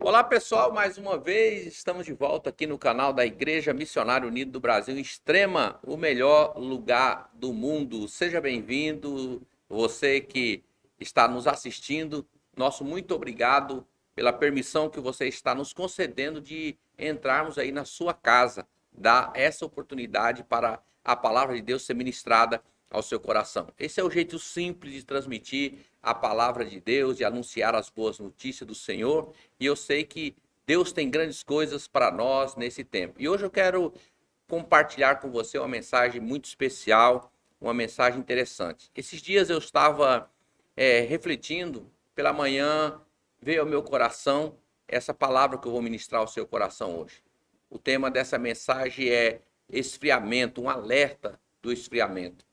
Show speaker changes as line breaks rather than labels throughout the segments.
Olá pessoal, mais uma vez estamos de volta aqui no canal da Igreja Missionária Unida do Brasil, Extrema, o melhor lugar do mundo. Seja bem-vindo, você que está nos assistindo, nosso muito obrigado pela permissão que você está nos concedendo de entrarmos aí na sua casa, dar essa oportunidade para a palavra de Deus ser ministrada ao seu coração. Esse é o jeito simples de transmitir a palavra de Deus, de anunciar as boas notícias do Senhor, e eu sei que Deus tem grandes coisas para nós nesse tempo. E hoje eu quero compartilhar com você uma mensagem muito especial, uma mensagem interessante. Esses dias eu estava refletindo, pela manhã veio ao meu coração essa palavra que eu vou ministrar ao seu coração hoje. O tema dessa mensagem é esfriamento, um alerta do esfriamento.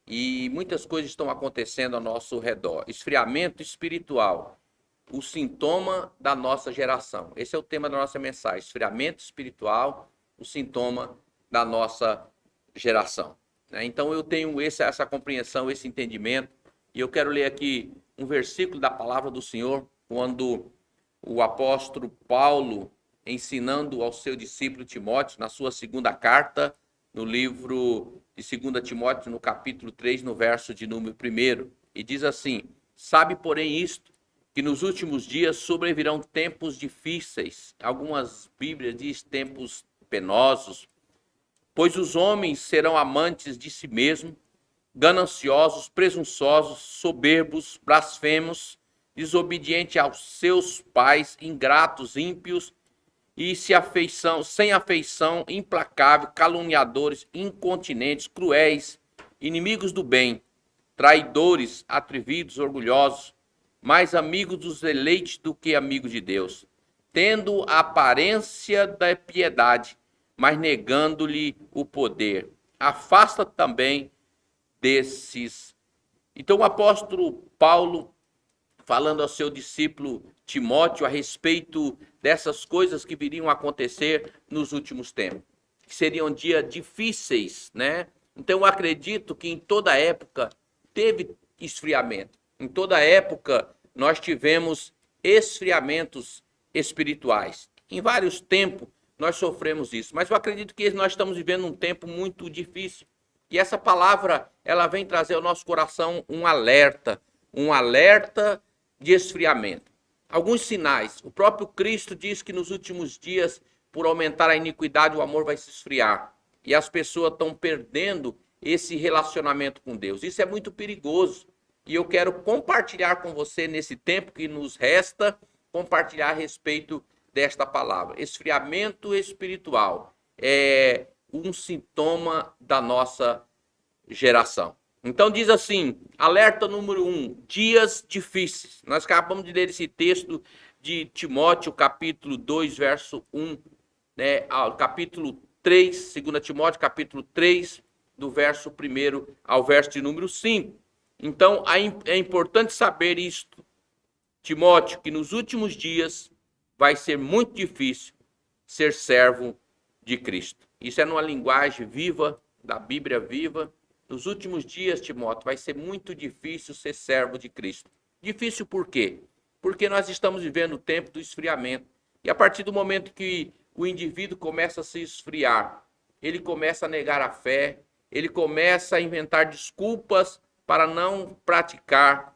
E muitas coisas estão acontecendo ao nosso redor. Esfriamento espiritual, o sintoma da nossa geração. Esse é o tema da nossa mensagem. Esfriamento espiritual, o sintoma da nossa geração. Então eu tenho essa compreensão, esse entendimento. E eu quero ler aqui um versículo da palavra do Senhor, quando o apóstolo Paulo, ensinando ao seu discípulo Timóteo, na sua segunda carta, no livro de 2 Timóteo, no capítulo 3, no verso de número 1, e diz assim: sabe, porém, isto, que nos últimos dias sobrevirão tempos difíceis, algumas bíblias dizem tempos penosos, pois os homens serão amantes de si mesmos, gananciosos, presunçosos, soberbos, blasfemos, desobedientes aos seus pais, ingratos, ímpios, e sem afeição, implacável, caluniadores, incontinentes, cruéis, inimigos do bem, traidores, atrevidos, orgulhosos, mais amigos dos eleitos do que amigos de Deus, tendo a aparência da piedade, mas negando-lhe o poder. Afasta também desses. Então o apóstolo Paulo, falando ao seu discípulo Timóteo a respeito dessas coisas que viriam a acontecer nos últimos tempos, que seriam dias difíceis, né? Então eu acredito que em toda época teve esfriamento. Em toda época nós tivemos esfriamentos espirituais. Em vários tempos nós sofremos isso, mas eu acredito que nós estamos vivendo um tempo muito difícil. E essa palavra, ela vem trazer ao nosso coração um alerta de esfriamento. Alguns sinais. O próprio Cristo diz que nos últimos dias, por aumentar a iniquidade, o amor vai se esfriar. E as pessoas estão perdendo esse relacionamento com Deus. Isso é muito perigoso. E eu quero compartilhar com você, nesse tempo que nos resta, compartilhar a respeito desta palavra. Esfriamento espiritual é um sintoma da nossa geração. Então diz assim, alerta número 1, dias difíceis. Nós acabamos de ler esse texto de Timóteo, capítulo 2, verso 1, capítulo 3, 2 Timóteo, capítulo 3, do verso 1 ao verso de número 5. Então é importante saber isto, Timóteo, que nos últimos dias vai ser muito difícil ser servo de Cristo. Isso é numa linguagem viva, da Bíblia viva. Nos últimos dias, Timóteo, vai ser muito difícil ser servo de Cristo. Difícil por quê? Porque nós estamos vivendo o tempo do esfriamento. E a partir do momento que o indivíduo começa a se esfriar, ele começa a negar a fé, ele começa a inventar desculpas para não praticar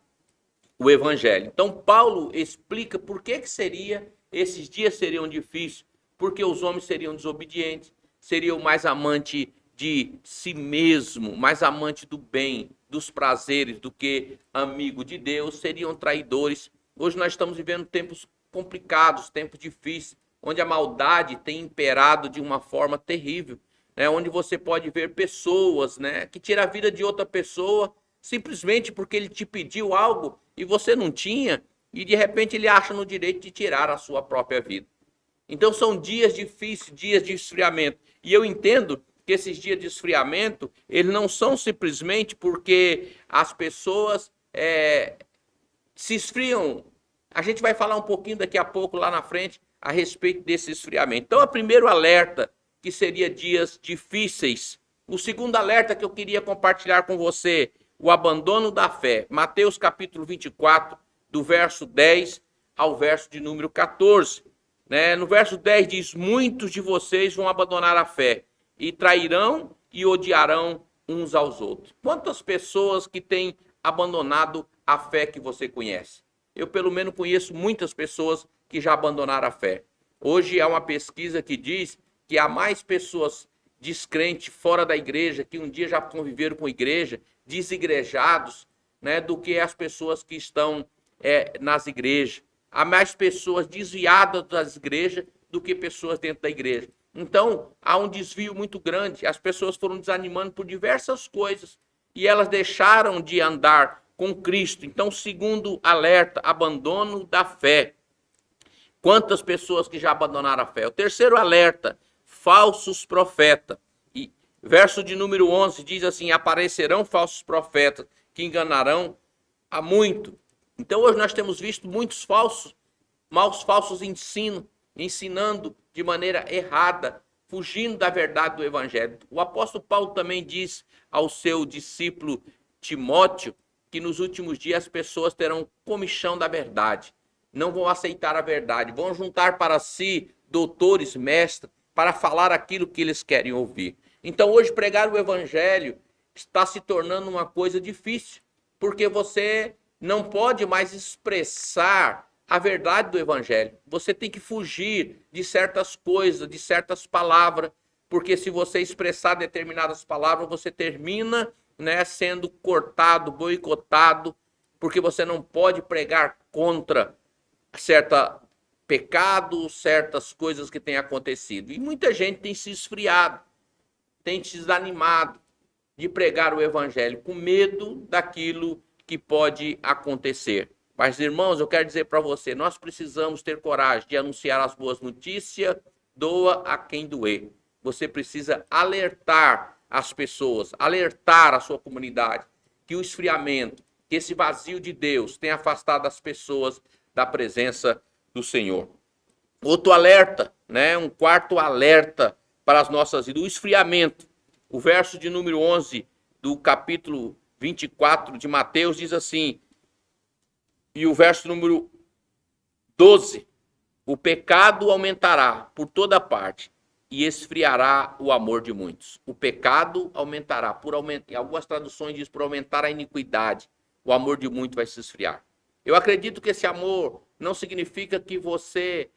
o evangelho. Então, Paulo explica por que esses dias seriam difíceis. Porque os homens seriam desobedientes, seriam mais amantes de si mesmo, mais amante do bem, dos prazeres, do que amigo de Deus, seriam traidores. Hoje nós estamos vivendo tempos complicados, tempos difíceis, onde a maldade tem imperado de uma forma terrível, onde você pode ver pessoas, que tiram a vida de outra pessoa simplesmente porque ele te pediu algo e você não tinha, e de repente ele acha no direito de tirar a sua própria vida. Então são dias difíceis, dias de esfriamento. E eu entendo que esses dias de esfriamento, eles não são simplesmente porque as pessoas se esfriam. A gente vai falar um pouquinho daqui a pouco, lá na frente, a respeito desse esfriamento. Então, o primeiro alerta, que seria dias difíceis. O segundo alerta que eu queria compartilhar com você, o abandono da fé. Mateus capítulo 24, do verso 10 ao verso de número 14. Né? No verso 10 diz: muitos de vocês vão abandonar a fé e trairão e odiarão uns aos outros. Quantas pessoas que têm abandonado a fé que você conhece? Eu, pelo menos, conheço muitas pessoas que já abandonaram a fé. Hoje há uma pesquisa que diz que há mais pessoas descrentes fora da igreja, que um dia já conviveram com a igreja, desigrejados, né, do que as pessoas que estão nas igrejas. Há mais pessoas desviadas das igrejas do que pessoas dentro da igreja. Então, há um desvio muito grande. As pessoas foram desanimando por diversas coisas e elas deixaram de andar com Cristo. Então, segundo alerta, abandono da fé. Quantas pessoas que já abandonaram a fé? O terceiro alerta, falsos profetas. E verso de número 11 diz assim: aparecerão falsos profetas que enganarão a muito. Então hoje nós temos visto muitos falsos ensinando de maneira errada, fugindo da verdade do evangelho. O apóstolo Paulo também diz ao seu discípulo Timóteo que nos últimos dias as pessoas terão comichão da verdade, não vão aceitar a verdade, vão juntar para si doutores, mestres, para falar aquilo que eles querem ouvir. Então hoje pregar o evangelho está se tornando uma coisa difícil, porque você não pode mais expressar a verdade do evangelho. Você tem que fugir de certas coisas, de certas palavras, porque se você expressar determinadas palavras, você termina, né, sendo cortado, boicotado, porque você não pode pregar contra certo pecado, certas coisas que têm acontecido. E muita gente tem se esfriado, tem se desanimado de pregar o evangelho, com medo daquilo que pode acontecer. Mas, irmãos, eu quero dizer para você, nós precisamos ter coragem de anunciar as boas notícias, doa a quem doer. Você precisa alertar as pessoas, alertar a sua comunidade, que o esfriamento, que esse vazio de Deus tem afastado as pessoas da presença do Senhor. Outro alerta, né? Um quarto alerta para as nossas vidas, o esfriamento. O verso de número 11 do capítulo 24 de Mateus diz assim, e o verso número 12, o pecado aumentará por toda parte e esfriará o amor de muitos. O pecado aumentará, em algumas traduções diz por aumentar a iniquidade, o amor de muitos vai se esfriar. Eu acredito que esse amor não significa que você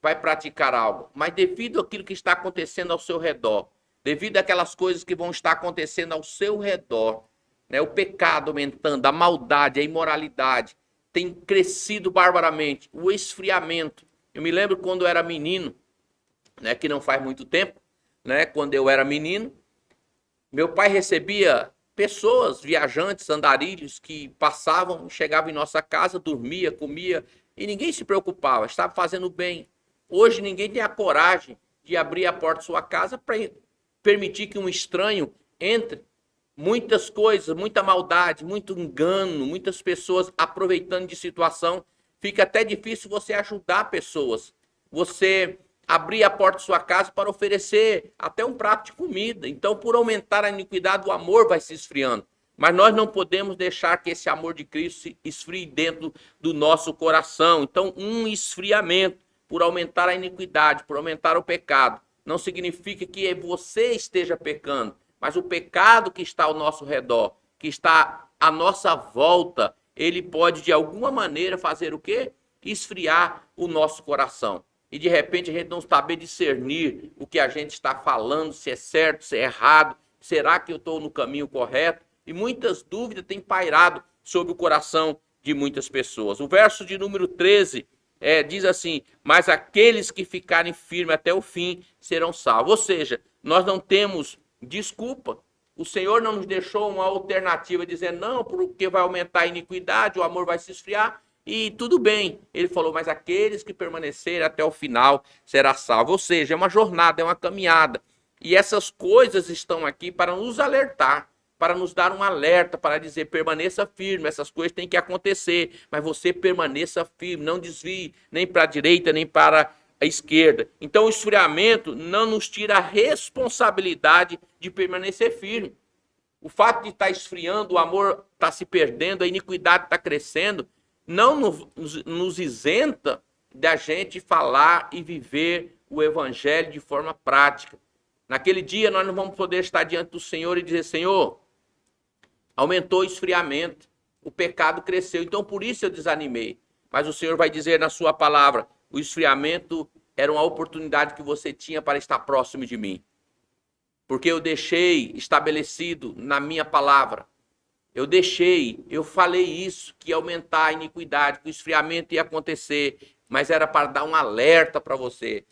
vai praticar algo, mas devido àquilo que está acontecendo ao seu redor, devido àquelas coisas que vão estar acontecendo ao seu redor, né, o pecado aumentando, a maldade, a imoralidade, tem crescido barbaramente, o esfriamento. Eu me lembro quando eu era menino, né, que não faz muito tempo, né, quando eu era menino, meu pai recebia pessoas, viajantes, andarilhos, que passavam, chegavam em nossa casa, dormia, comia, e ninguém se preocupava, estava fazendo bem. Hoje ninguém tem a coragem de abrir a porta de sua casa para permitir que um estranho entre. Muitas coisas, muita maldade, muito engano, muitas pessoas aproveitando de situação. Fica até difícil você ajudar pessoas. Você abrir a porta de sua casa para oferecer até um prato de comida. Então, por aumentar a iniquidade, o amor vai se esfriando. Mas nós não podemos deixar que esse amor de Cristo se esfrie dentro do nosso coração. Então, um esfriamento por aumentar a iniquidade, por aumentar o pecado, não significa que você esteja pecando, mas o pecado que está ao nosso redor, que está à nossa volta, ele pode de alguma maneira fazer o quê? Esfriar o nosso coração. E de repente a gente não saber discernir o que a gente está falando, se é certo, se é errado, será que eu estou no caminho correto? E muitas dúvidas têm pairado sobre o coração de muitas pessoas. O verso de número 13 diz assim, mas aqueles que ficarem firmes até o fim serão salvos. Ou seja, nós não temos desculpa. O Senhor não nos deixou uma alternativa, dizendo, não, porque vai aumentar a iniquidade, o amor vai se esfriar, e tudo bem. Ele falou, mas aqueles que permanecerem até o final será salvo. Ou seja, é uma jornada, é uma caminhada. E essas coisas estão aqui para nos alertar, para nos dar um alerta, para dizer, permaneça firme, essas coisas têm que acontecer, mas você permaneça firme, não desvie nem para a direita, nem para a esquerda. Então o esfriamento não nos tira a responsabilidade de permanecer firme. O fato de estar esfriando, o amor está se perdendo, a iniquidade está crescendo, não nos isenta da gente falar e viver o evangelho de forma prática. Naquele dia nós não vamos poder estar diante do Senhor e dizer: Senhor, aumentou o esfriamento, o pecado cresceu, então por isso eu desanimei. Mas o Senhor vai dizer na sua palavra: o esfriamento era uma oportunidade que você tinha para estar próximo de mim. Porque eu deixei estabelecido na minha palavra. Eu falei isso, que ia aumentar a iniquidade, que o esfriamento ia acontecer, mas era para dar um alerta para você,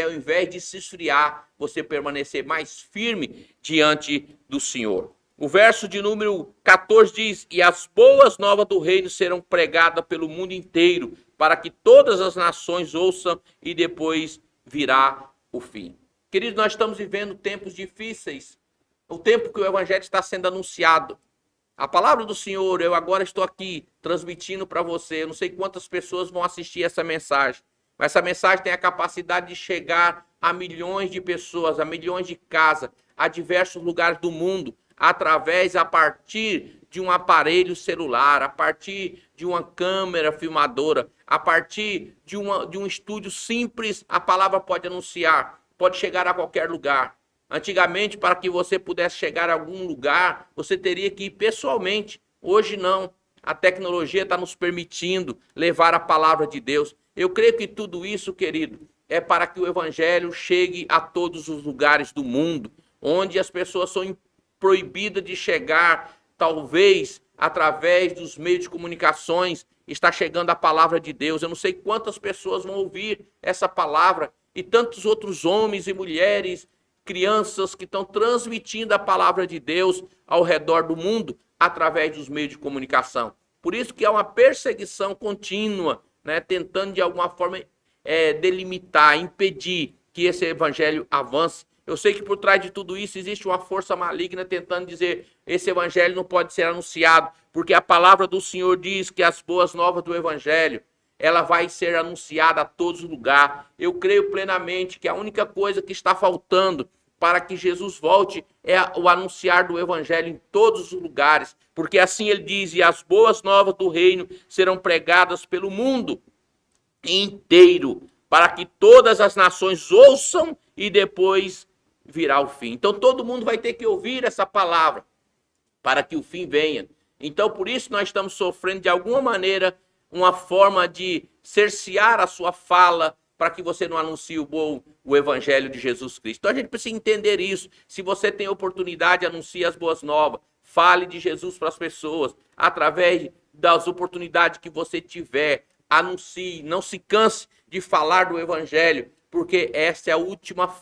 ao invés de se esfriar, você permanecer mais firme diante do Senhor. O verso de número 14 diz: e as boas novas do reino serão pregadas pelo mundo inteiro, para que todas as nações ouçam, e depois virá o fim. Queridos, nós estamos vivendo tempos difíceis, o tempo que o evangelho está sendo anunciado. A palavra do Senhor, eu agora estou aqui transmitindo para você. Eu não sei quantas pessoas vão assistir essa mensagem, mas essa mensagem tem a capacidade de chegar a milhões de pessoas, a milhões de casas, a diversos lugares do mundo, a partir de um aparelho celular, a partir de uma câmera filmadora, a partir de um estúdio simples. A palavra pode anunciar, pode chegar a qualquer lugar. Antigamente, para que você pudesse chegar a algum lugar, você teria que ir pessoalmente. Hoje não. A tecnologia está nos permitindo levar a palavra de Deus. Eu creio que tudo isso, querido, é para que o evangelho chegue a todos os lugares do mundo, onde as pessoas são proibidas de chegar, talvez através dos meios de comunicações, está chegando a palavra de Deus. Eu não sei quantas pessoas vão ouvir essa palavra, e tantos outros homens e mulheres, crianças que estão transmitindo a palavra de Deus ao redor do mundo através dos meios de comunicação. Por isso que há uma perseguição contínua, né, tentando de alguma forma delimitar, impedir que esse evangelho avance. Eu sei que por trás de tudo isso existe uma força maligna tentando dizer: esse evangelho não pode ser anunciado, porque a palavra do Senhor diz que as boas novas do evangelho, ela vai ser anunciada a todos os lugares. Eu creio plenamente que a única coisa que está faltando para que Jesus volte é o anunciar do evangelho em todos os lugares, porque assim ele diz: e as boas novas do reino serão pregadas pelo mundo inteiro, para que todas as nações ouçam, e depois virá o fim. Então todo mundo vai ter que ouvir essa palavra para que o fim venha. Então por isso nós estamos sofrendo de alguma maneira uma forma de cercear a sua fala, para que você não anuncie o evangelho de Jesus Cristo. Então a gente precisa entender isso. Se você tem oportunidade, anuncie as boas novas. Fale de Jesus para as pessoas, através das oportunidades que você tiver. Anuncie, não se canse de falar do evangelho, porque essa é a última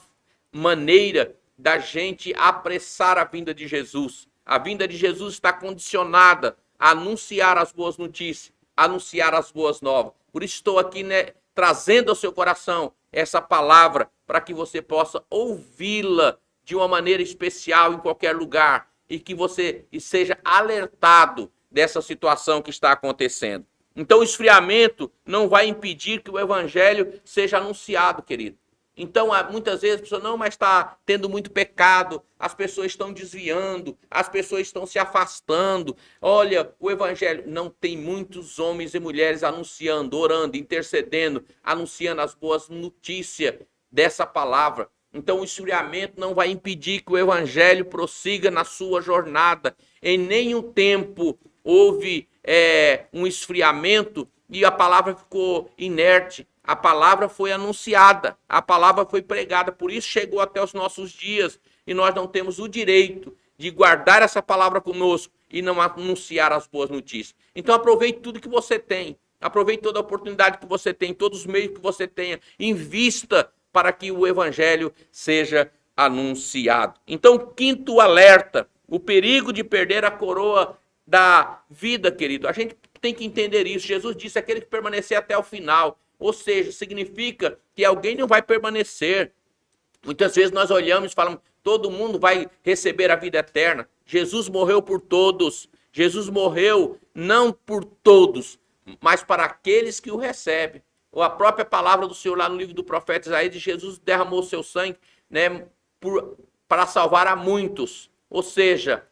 maneira da gente apressar a vinda de Jesus. A vinda de Jesus está condicionada a anunciar as boas notícias, anunciar as boas novas. Por isso estou aqui, né, trazendo ao seu coração essa palavra, para que você possa ouvi-la de uma maneira especial em qualquer lugar, e que você seja alertado dessa situação que está acontecendo. Então o esfriamento não vai impedir que o evangelho seja anunciado, querido. Então, muitas vezes, a pessoa: não, mas está tendo muito pecado, as pessoas estão desviando, as pessoas estão se afastando. Olha, o evangelho não tem muitos homens e mulheres anunciando, orando, intercedendo, anunciando as boas notícias dessa palavra. Então, o esfriamento não vai impedir que o evangelho prossiga na sua jornada. Em nenhum tempo houve um esfriamento e a palavra ficou inerte. A palavra foi anunciada, a palavra foi pregada, por isso chegou até os nossos dias, e nós não temos o direito de guardar essa palavra conosco e não anunciar as boas notícias. Então aproveite tudo que você tem, aproveite toda a oportunidade que você tem, todos os meios que você tenha, invista para que o evangelho seja anunciado. Então, quinto alerta: o perigo de perder a coroa da vida, querido. A gente tem que entender isso. Jesus disse: aquele que permanecer até o final. Ou seja, significa que alguém não vai permanecer. Muitas vezes nós olhamos e falamos: todo mundo vai receber a vida eterna. Jesus morreu por todos. Jesus morreu não por todos, mas para aqueles que o recebem. Ou a própria palavra do Senhor lá no livro do profeta Isaías, de Jesus derramou o seu sangue, né, para salvar a muitos. Ou seja,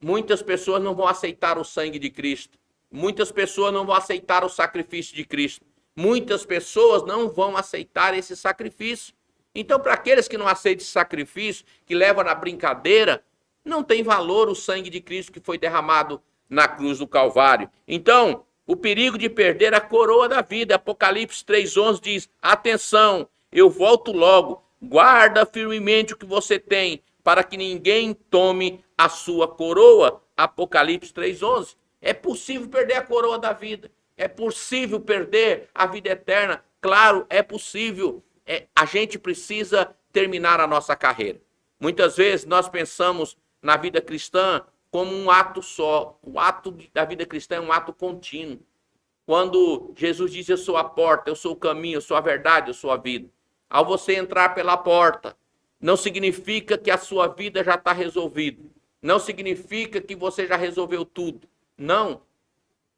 muitas pessoas não vão aceitar o sangue de Cristo. Muitas pessoas não vão aceitar o sacrifício de Cristo. Muitas pessoas não vão aceitar esse sacrifício. Então, para aqueles que não aceitam esse sacrifício, que levam na brincadeira, não tem valor o sangue de Cristo que foi derramado na cruz do Calvário. Então, o perigo de perder a coroa da vida. Apocalipse 3:11 diz: atenção, eu volto logo, guarda firmemente o que você tem, para que ninguém tome a sua coroa. Apocalipse 3:11. É possível perder a coroa da vida. É possível perder a vida eterna. Claro, é possível. A gente precisa terminar a nossa carreira. Muitas vezes nós pensamos na vida cristã como um ato só. O ato da vida cristã é um ato contínuo. Quando Jesus diz: eu sou a porta, eu sou o caminho, eu sou a verdade, eu sou a vida. Ao você entrar pela porta, não significa que a sua vida já está resolvida. Não significa que você já resolveu tudo. Não.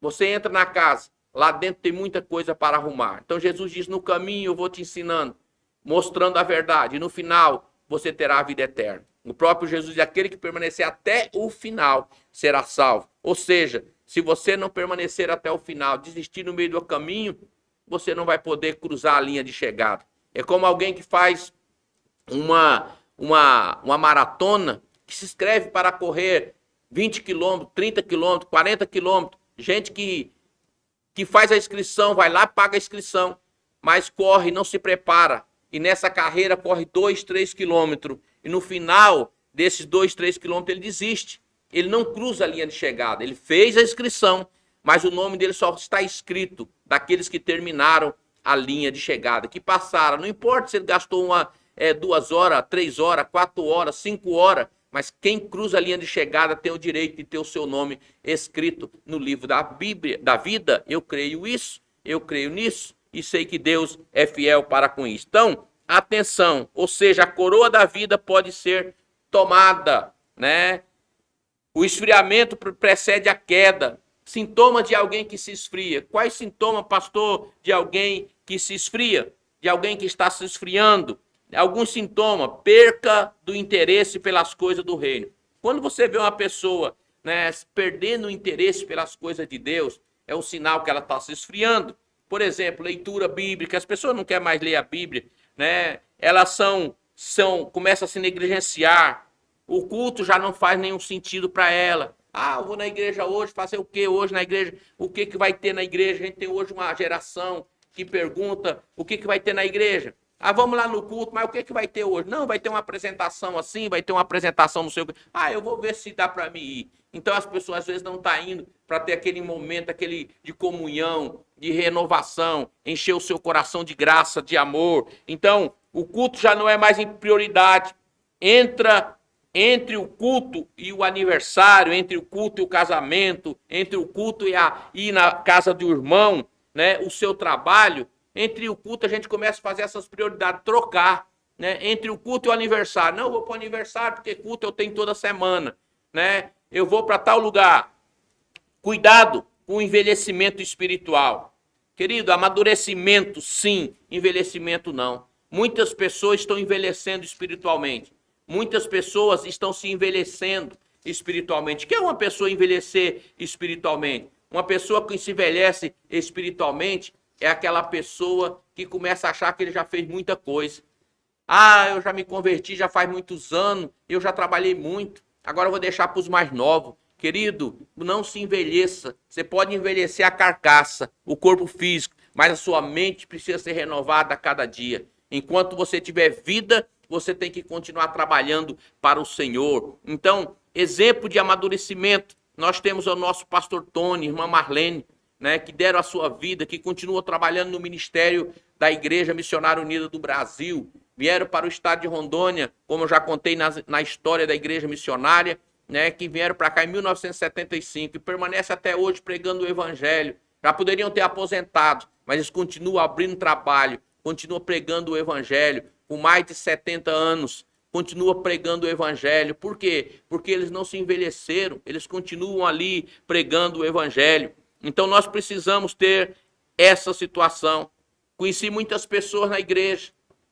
Você entra na casa, lá dentro tem muita coisa para arrumar. Então Jesus diz: no caminho eu vou te ensinando, mostrando a verdade. E no final, você terá a vida eterna. O próprio Jesus diz: aquele que permanecer até o final será salvo. Ou seja, se você não permanecer até o final, desistir no meio do caminho, você não vai poder cruzar a linha de chegada. É como alguém que faz uma maratona, que se inscreve para correr 20 quilômetros, 30 quilômetros, 40 quilômetros. Gente que faz a inscrição, vai lá, paga a inscrição, mas corre, não se prepara. E nessa carreira corre 2, 3 quilômetros. E no final desses 2, 3 quilômetros ele desiste. Ele não cruza a linha de chegada. Ele fez a inscrição, mas o nome dele só está escrito daqueles que terminaram a linha de chegada, que passaram. Não importa se ele gastou 2 horas, 3 horas, 4 horas, 5 horas, mas quem cruza a linha de chegada tem o direito de ter o seu nome escrito no livro da Bíblia, da vida. Eu creio isso, eu creio nisso e sei que Deus é fiel para com isso. Então, atenção, ou seja, a coroa da vida pode ser tomada, né? O esfriamento precede a queda. Sintoma de alguém que se esfria. Quais sintomas, pastor, de alguém que se esfria? De alguém que está se esfriando? Alguns sintomas: perca do interesse pelas coisas do reino. Quando você vê uma pessoa, né, perdendo o interesse pelas coisas de Deus, é um sinal que ela está se esfriando. Por exemplo, leitura bíblica. As pessoas não querem mais ler a Bíblia, né? Elas começam a se negligenciar. O culto já não faz nenhum sentido para ela. Ah, eu vou na igreja hoje, fazer o que hoje na igreja? O que vai ter na igreja? A gente tem hoje uma geração que pergunta o que vai ter na igreja. Ah, vamos lá no culto, mas o que vai ter hoje? Não, vai ter uma apresentação assim, vai ter uma apresentação não sei o quê. Ah, eu vou ver se dá para mim ir. Então as pessoas às vezes não estão indo para ter aquele momento, aquele de comunhão, de renovação, encher o seu coração de graça, de amor. Então, o culto já não é mais em prioridade. Entre o culto e o aniversário, entre o culto e o casamento, entre o culto e ir na casa do irmão, né, o seu trabalho, entre o culto a gente começa a fazer essas prioridades, trocar, né, entre o culto e o aniversário. Não, eu vou para o aniversário porque culto eu tenho toda semana, né? Eu vou para tal lugar. Cuidado com o envelhecimento espiritual. Querido, amadurecimento sim, envelhecimento não. Muitas pessoas estão envelhecendo espiritualmente. Muitas pessoas estão se envelhecendo espiritualmente. O que é uma pessoa envelhecer espiritualmente? Uma pessoa que se envelhece espiritualmente é aquela pessoa que começa a achar que ele já fez muita coisa. Ah, eu já me converti já faz muitos anos, eu já trabalhei muito, agora eu vou deixar para os mais novos. Querido, não se envelheça. Você pode envelhecer a carcaça, o corpo físico, mas a sua mente precisa ser renovada a cada dia. Enquanto você tiver vida, você tem que continuar trabalhando para o Senhor. Então, exemplo de amadurecimento, nós temos o nosso pastor Tony, irmã Marlene, né, que deram a sua vida, que continuam trabalhando no ministério da Igreja Missionária Unida do Brasil. Vieram para o estado de Rondônia, como eu já contei na história da Igreja Missionária, né, que vieram para cá em 1975 e permanecem até hoje pregando o Evangelho. Já poderiam ter aposentado, mas eles continuam abrindo trabalho, continuam pregando o Evangelho. Com mais de 70 anos, continua pregando o Evangelho. Por quê? Porque eles não se envelheceram, eles continuam ali pregando o Evangelho. Então nós precisamos ter essa situação. Conheci muitas pessoas na igreja,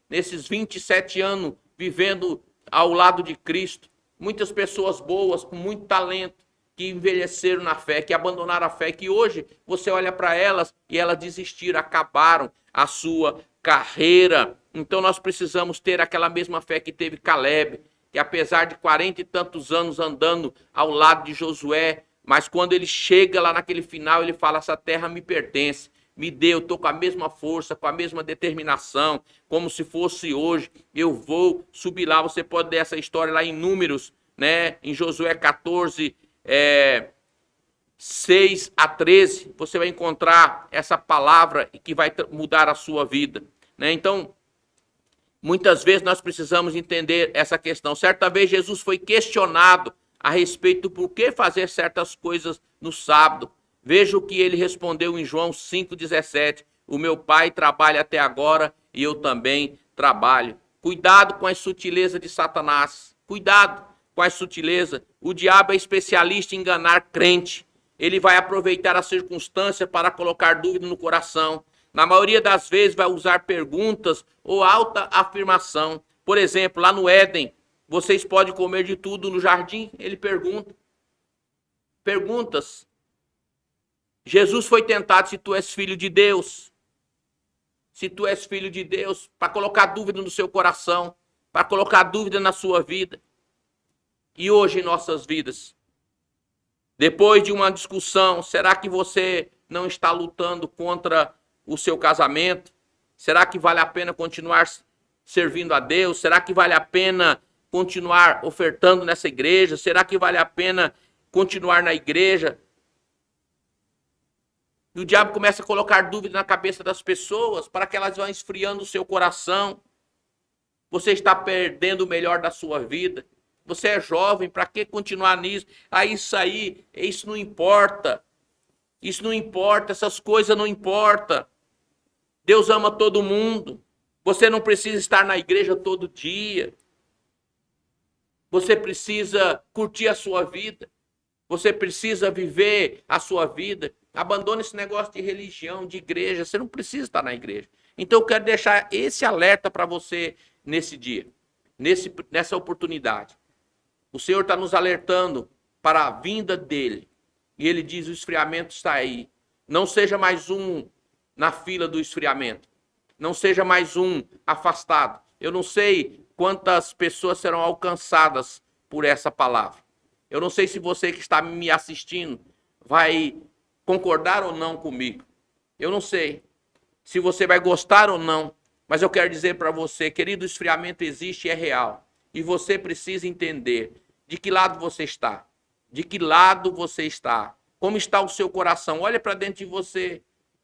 nesses 27 anos, vivendo ao lado de Cristo. Muitas pessoas boas, com muito talento, que envelheceram na fé, que abandonaram a fé, que hoje você olha para elas e elas desistiram, acabaram a sua carreira. Então nós precisamos ter aquela mesma fé que teve Caleb, que apesar de 40 e tantos anos andando ao lado de Josué, mas quando ele chega lá naquele final, ele fala: essa terra me pertence, me dê, eu estou com a mesma força, com a mesma determinação, como se fosse hoje, eu vou subir lá. Você pode ler essa história lá em Números, né? Em Josué 14, 6 a 13, você vai encontrar essa palavra que vai mudar a sua vida, né? Então, muitas vezes nós precisamos entender essa questão. Certa vez Jesus foi questionado a respeito do porquê fazer certas coisas no sábado. Veja o que ele respondeu em João 5,17. O meu Pai trabalha até agora e eu também trabalho. Cuidado com as sutilezas de Satanás. Cuidado com as sutilezas. O diabo é especialista em enganar crente. Ele vai aproveitar a circunstância para colocar dúvida no coração. Na maioria das vezes vai usar perguntas ou alta afirmação. Por exemplo, lá no Éden, vocês podem comer de tudo no jardim? Ele pergunta. Perguntas. Jesus foi tentado: se tu és filho de Deus. Se tu és filho de Deus, para colocar dúvida no seu coração, para colocar dúvida na sua vida. E hoje em nossas vidas, depois de uma discussão, será que você não está lutando contra o seu casamento? Será que vale a pena continuar servindo a Deus? Será que vale a pena continuar ofertando nessa igreja? Será que vale a pena continuar na igreja? E o diabo começa a colocar dúvida na cabeça das pessoas para que elas vão esfriando o seu coração. Você está perdendo o melhor da sua vida. Você é jovem, para que continuar nisso? Isso não importa. Isso não importa, essas coisas não importam. Deus ama todo mundo. Você não precisa estar na igreja todo dia. Você precisa curtir a sua vida. Você precisa viver a sua vida. Abandone esse negócio de religião, de igreja. Você não precisa estar na igreja. Então eu quero deixar esse alerta para você nesse dia, nessa oportunidade. O Senhor está nos alertando para a vinda dele. E ele diz: o esfriamento está aí. Não seja mais um na fila do esfriamento. Não seja mais um afastado. Eu não sei quantas pessoas serão alcançadas por essa palavra. Eu não sei se você que está me assistindo vai concordar ou não comigo. Eu não sei se você vai gostar ou não. Mas eu quero dizer para você, querido, o esfriamento existe e é real. E você precisa entender de que lado você está. De que lado você está. Como está o seu coração? Olha para dentro de você.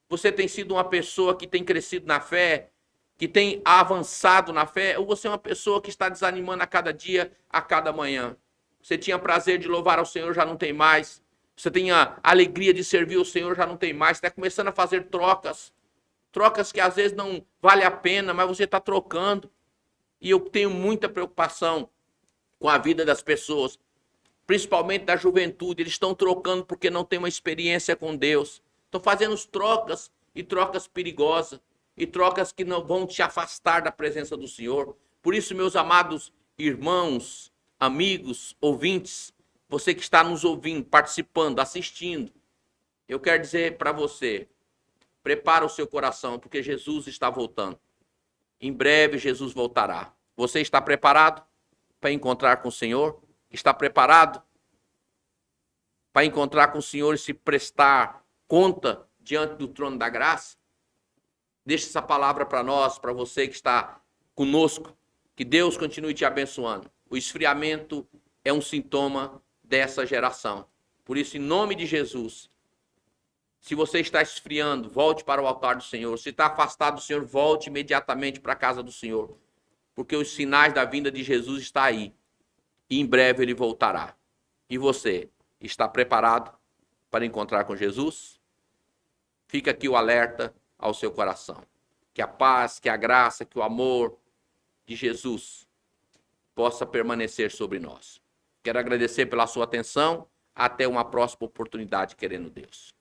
Você tem sido uma pessoa que tem crescido na fé, que tem avançado na fé, ou você é uma pessoa que está desanimando a cada dia, a cada manhã? Você tinha prazer de louvar ao Senhor, já não tem mais. Você tinha alegria de servir o Senhor, já não tem mais. Está começando a fazer trocas. Trocas que às vezes não vale a pena, mas você está trocando. E eu tenho muita preocupação com a vida das pessoas, principalmente da juventude. Eles estão trocando porque não tem uma experiência com Deus. Estão fazendo trocas e trocas perigosas. E trocas que não vão te afastar da presença do Senhor. Por isso, meus amados irmãos, amigos, ouvintes, você que está nos ouvindo, participando, assistindo, eu quero dizer para você, prepara o seu coração, porque Jesus está voltando. Em breve Jesus voltará. Você está preparado para encontrar com o Senhor? Está preparado para encontrar com o Senhor e se prestar conta diante do trono da graça? Deixe essa palavra para nós, para você que está conosco. Que Deus continue te abençoando. O esfriamento é um sintoma dessa geração. Por isso, em nome de Jesus, se você está esfriando, volte para o altar do Senhor. Se está afastado do Senhor, volte imediatamente para a casa do Senhor. Porque os sinais da vinda de Jesus estão aí. E em breve ele voltará. E você está preparado para encontrar com Jesus? Fica aqui o alerta ao seu coração. Que a paz, que a graça, que o amor de Jesus possa permanecer sobre nós. Quero agradecer pela sua atenção. Até uma próxima oportunidade, querendo Deus.